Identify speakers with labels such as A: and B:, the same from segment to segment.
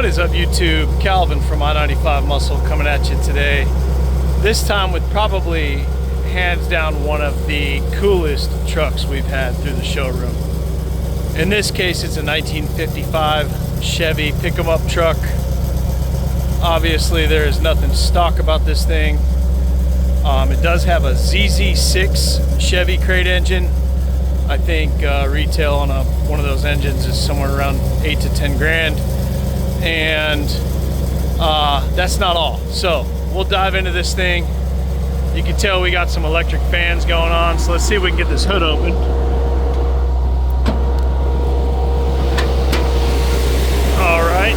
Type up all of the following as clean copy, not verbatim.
A: What is up, YouTube? Calvin from I-95 Muscle coming at you today. This time with probably hands down one of the coolest trucks we've had through the showroom. In this case, it's a 1955 Chevy pick-em-up truck. Obviously, there is nothing stock about this thing. It does have a ZZ6 Chevy crate engine. I think retail on one of those engines is somewhere around 8 to 10 grand. And that's not all. So we'll dive into this thing. You can tell we got some electric fans going on. So let's see if we can get this hood open. All right.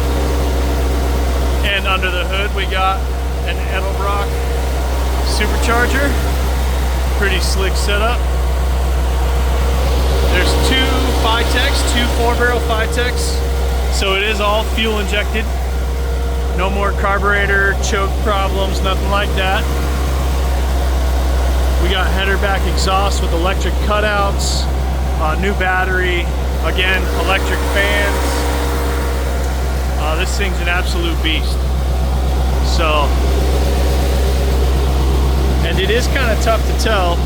A: And under the hood, we got an Edelbrock Supercharger. Pretty slick setup. There's two FiTechs, two 4-barrel FiTechs. So it is all fuel injected. No more carburetor choke problems, nothing like that. We got header back exhaust with electric cutouts, new battery, again, electric fans. This thing's an absolute beast. So, and it is kind of tough to tell.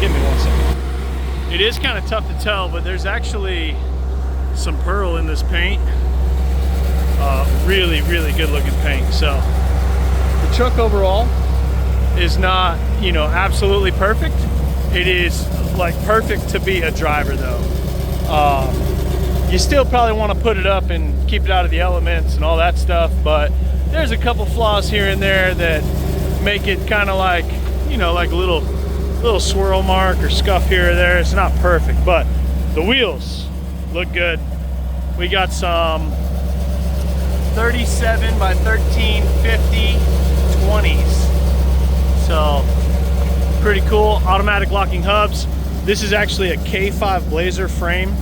A: Give me 1 second. It is kind of tough to tell, but there's actually some pearl in this paint. Really, really good looking paint. So the truck overall is not, you know, absolutely perfect. It is like perfect to be a driver though. You still probably want to put it up and keep it out of the elements and all that stuff, but there's a couple flaws here and there that make it kind of like, you know, like a little swirl mark or scuff here or there. It's not perfect, but the wheels look good. We got some 37 by 1350 20s. So pretty cool. Automatic locking hubs. This is actually a K5 Blazer frame,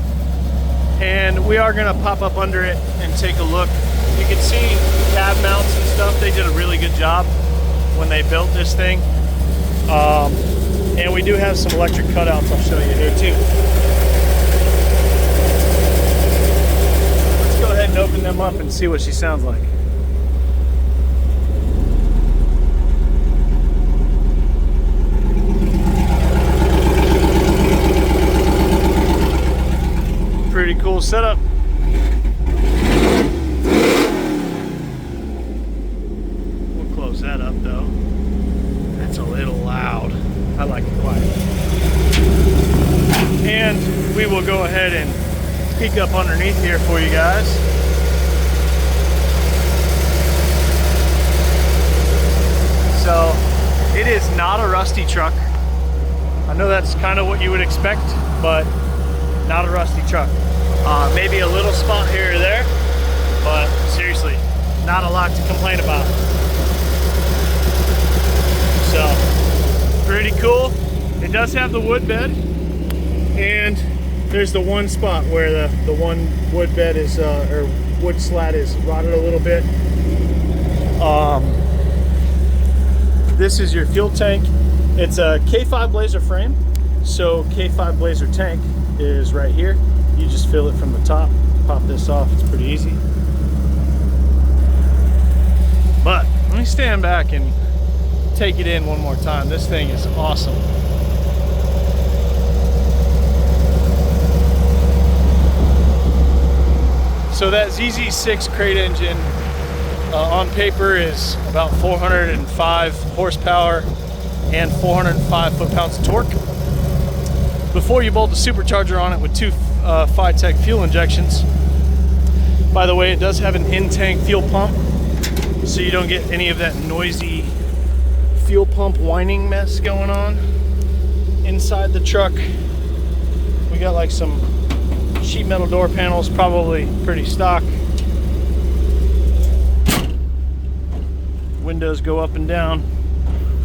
A: and we are gonna pop up under it and take a look. You can see cab mounts and stuff. They did a really good job when they built this thing. And we do have some electric cutouts I'll show you here too. Let's go ahead and open them up and see what she sounds like. Pretty cool setup. We'll close that up though. That's a little loud. I like it quiet. And we will go ahead and peek up underneath here for you guys. So it is not a rusty truck. I know that's kind of what you would expect, but not a rusty truck. Maybe a little spot here or there, but seriously, not a lot to complain about. So pretty cool. It does have the wood bed, and there's the one spot where the one wood bed is or wood slat is rotted a little bit. This is your fuel tank. It's a K5 Blazer frame, so K5 Blazer tank is right here. You just fill it from the top, pop this off. It's pretty easy. But let me stand back and take it in one more time. This thing is awesome. So that ZZ6 crate engine on paper is about 405 horsepower and 405 foot-pounds of torque. Before you bolt the supercharger on it with two FiTech fuel injections. By the way, it does have an in-tank fuel pump, so you don't get any of that noisy fuel pump whining mess going on inside the truck. We got like some sheet metal door panels, probably pretty stock. Windows go up and down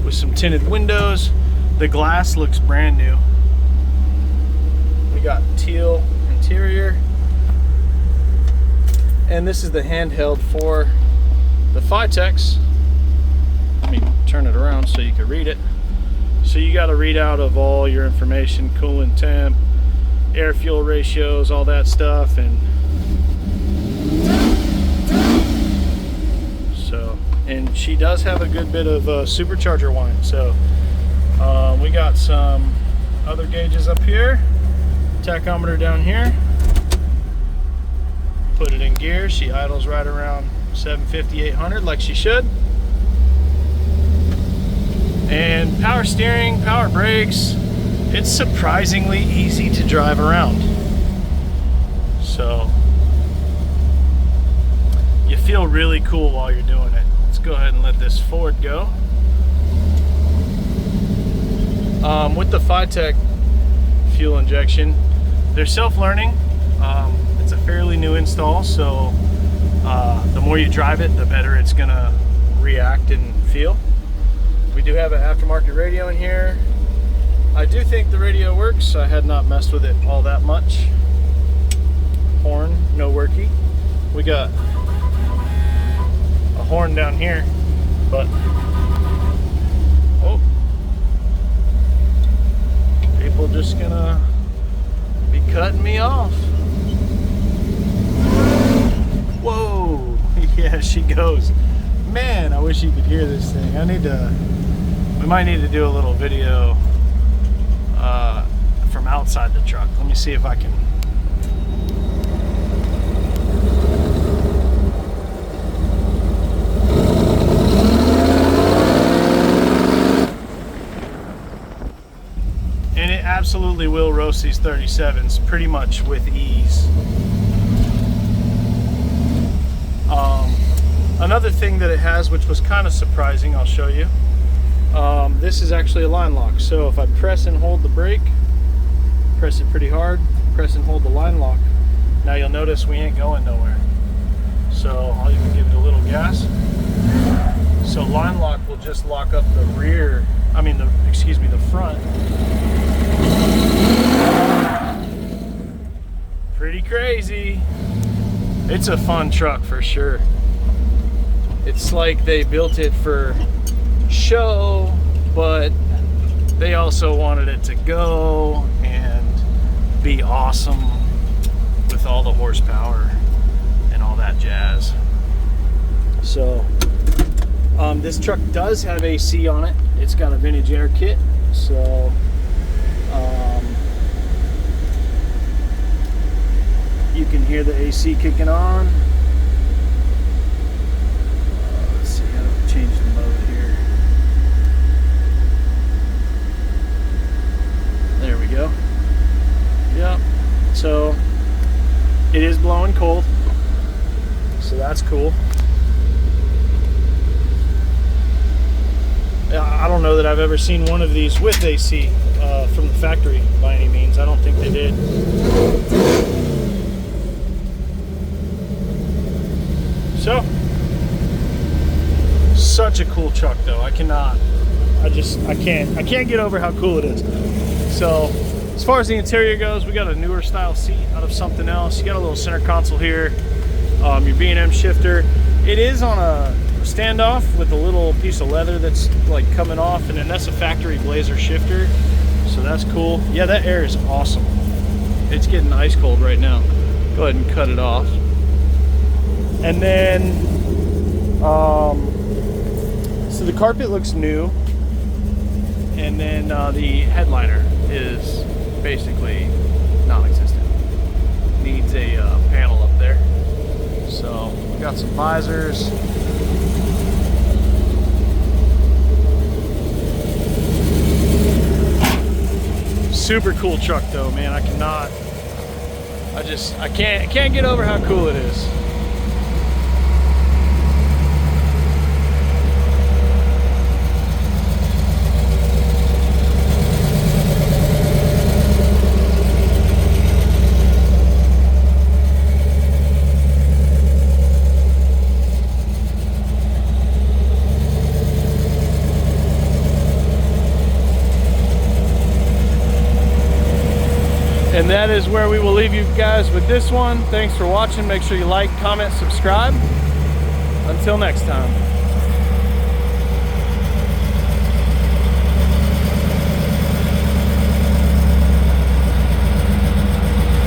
A: with some tinted windows. The glass looks brand new. We got teal interior, and this is the handheld for the FiTechs. Let me turn it around so you can read it. So you got a readout of all your information, coolant temp, air fuel ratios, all that stuff. And so, and she does have a good bit of supercharger whine. So we got some other gauges up here, tachometer down here. Put it in gear. She idles right around 750, 800 like she should. And power steering, power brakes. It's surprisingly easy to drive around. So you feel really cool while you're doing it. Let's go ahead and let this forward go. With the FiTech fuel injection, they're self-learning. It's a fairly new install, so the more you drive it, the better it's gonna react and feel. We do have an aftermarket radio in here. I do think the radio works. I had not messed with it all that much. Horn, no worky. We got a horn down here, but oh, people just gonna be cutting me off. Whoa, yeah, she goes. Man, I wish you could hear this thing. We might need to do a little video from outside the truck. Let me see if I can. And it absolutely will roast these 37s pretty much with ease. Another thing that it has, which was kind of surprising, I'll show you. This is actually a line lock. So if I press and hold the brake, press it pretty hard, press and hold the line lock. Now you'll notice we ain't going nowhere. So I'll even give it a little gas. So line lock will just lock up the rear, the front. Pretty crazy. It's a fun truck for sure. It's like they built it for show, but they also wanted it to go and be awesome with all the horsepower and all that jazz. So this truck does have AC on it. It's got a vintage air kit, so you can hear the AC kicking on. Let's see how to change the mode here. There we go. Yep. So it is blowing cold, so that's cool. I don't know that I've ever seen one of these with AC from the factory by any means. I don't think they did. So, such a cool truck though. I can't get over how cool it is. So, as far as the interior goes, we got a newer style seat out of something else. You got a little center console here, your B&M shifter. It is on a standoff with a little piece of leather that's like coming off, and then that's a factory Blazer shifter. So that's cool. Yeah, that air is awesome. It's getting ice cold right now. Go ahead and cut it off. And then, so the carpet looks new, and then the headliner is basically non-existent. Needs a panel up there. So we got some visors. Super cool truck though, man. I can't get over how cool it is. And that is where we will leave you guys with this one. Thanks for watching. Make sure you like, comment, subscribe. Until next time.